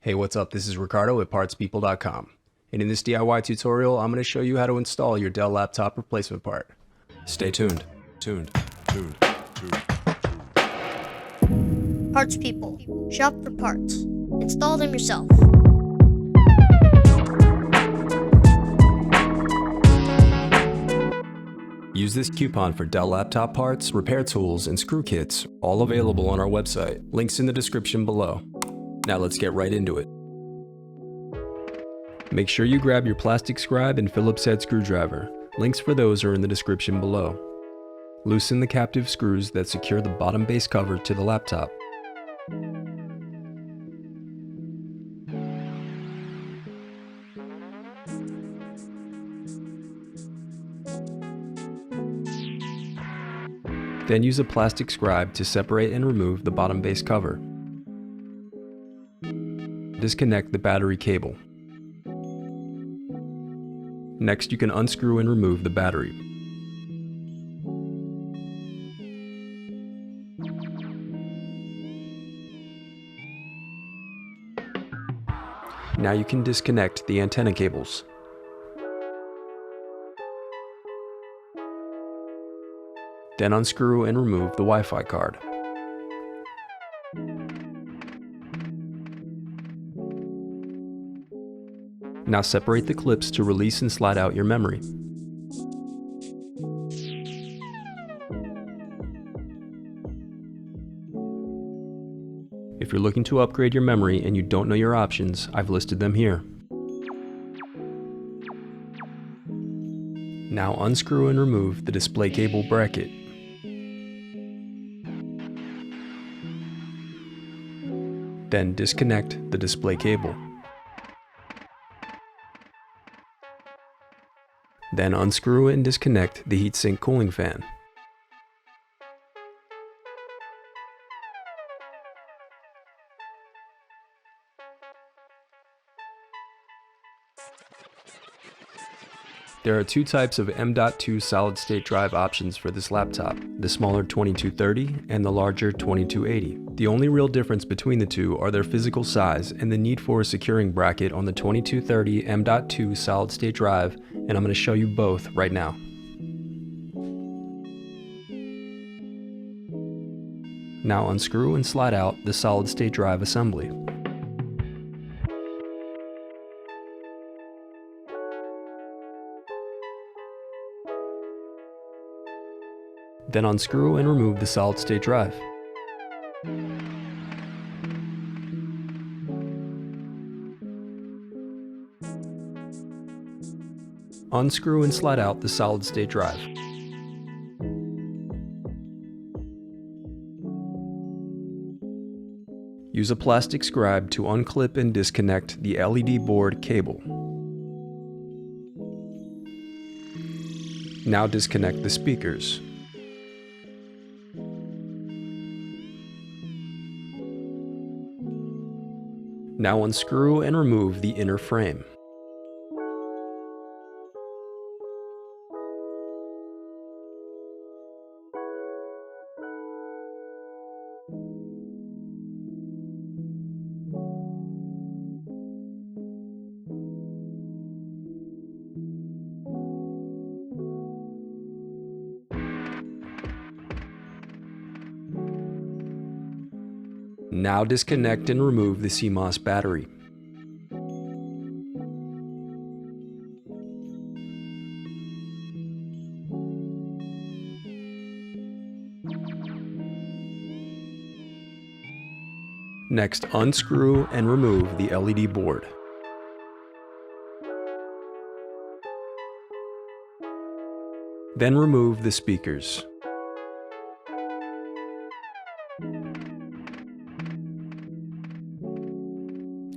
Hey, what's up? This is Ricardo at partspeople.com. And in this DIY tutorial, I'm going to show you how to install your Dell laptop replacement part. Stay tuned. Parts People. Shop for parts. Install them yourself. Use this coupon for Dell laptop parts, repair tools, and screw kits, all available on our website. Links in the description below. Now let's get right into it. Make sure you grab your plastic scribe and Phillips head screwdriver. Links for those are in the description below. Loosen the captive screws that secure the bottom base cover to the laptop. Then use a plastic scribe to separate and remove the bottom base cover. Disconnect the battery cable. Next, you can unscrew and remove the battery. Now you can disconnect the antenna cables. Then unscrew and remove the Wi-Fi card. Now separate the clips to release and slide out your memory. If you're looking to upgrade your memory and you don't know your options, I've listed them here. Now unscrew and remove the display cable bracket. Then disconnect the display cable. Then unscrew and disconnect the heatsink cooling fan. There are two types of M.2 solid-state drive options for this laptop, the smaller 2230 and the larger 2280. The only real difference between the two are their physical size and the need for a securing bracket on the 2230 M.2 solid-state drive, and I'm going to show you both right now. Now unscrew and slide out the solid-state drive assembly. Then unscrew and remove the solid-state drive. Unscrew and slide out the solid-state drive. Use a plastic scribe to unclip and disconnect the LED board cable. Now disconnect the speakers. Now unscrew and remove the inner frame. Now disconnect and remove the CMOS battery. Next, unscrew and remove the LED board. Then remove the speakers.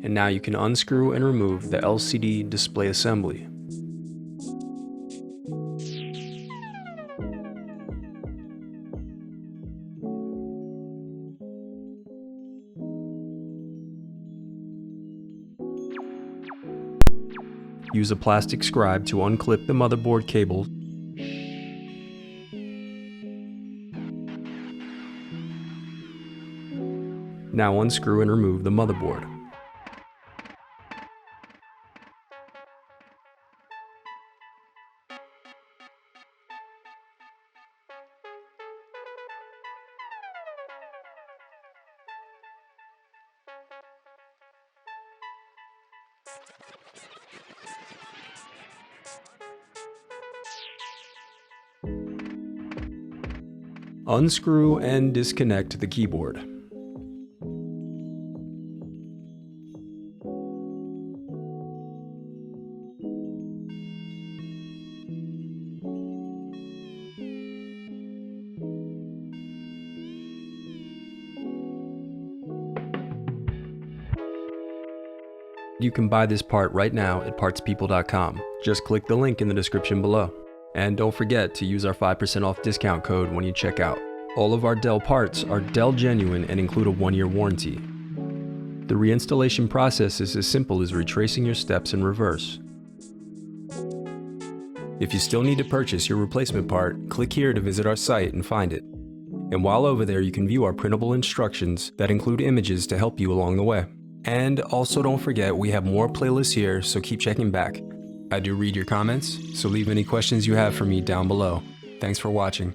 And now you can unscrew and remove the LCD display assembly. Use a plastic scribe to unclip the motherboard cable. Now unscrew and remove the motherboard. Unscrew and disconnect the keyboard. You can buy this part right now at partspeople.com. Just click the link in the description below. And don't forget to use our 5% off discount code when you check out. All of our Dell parts are Dell Genuine and include a 1-year warranty. The reinstallation process is as simple as retracing your steps in reverse. If you still need to purchase your replacement part, click here to visit our site and find it. And while over there, you can view our printable instructions that include images to help you along the way. And also don't forget, we have more playlists here, so keep checking back. I do read your comments, so leave any questions you have for me down below. Thanks for watching.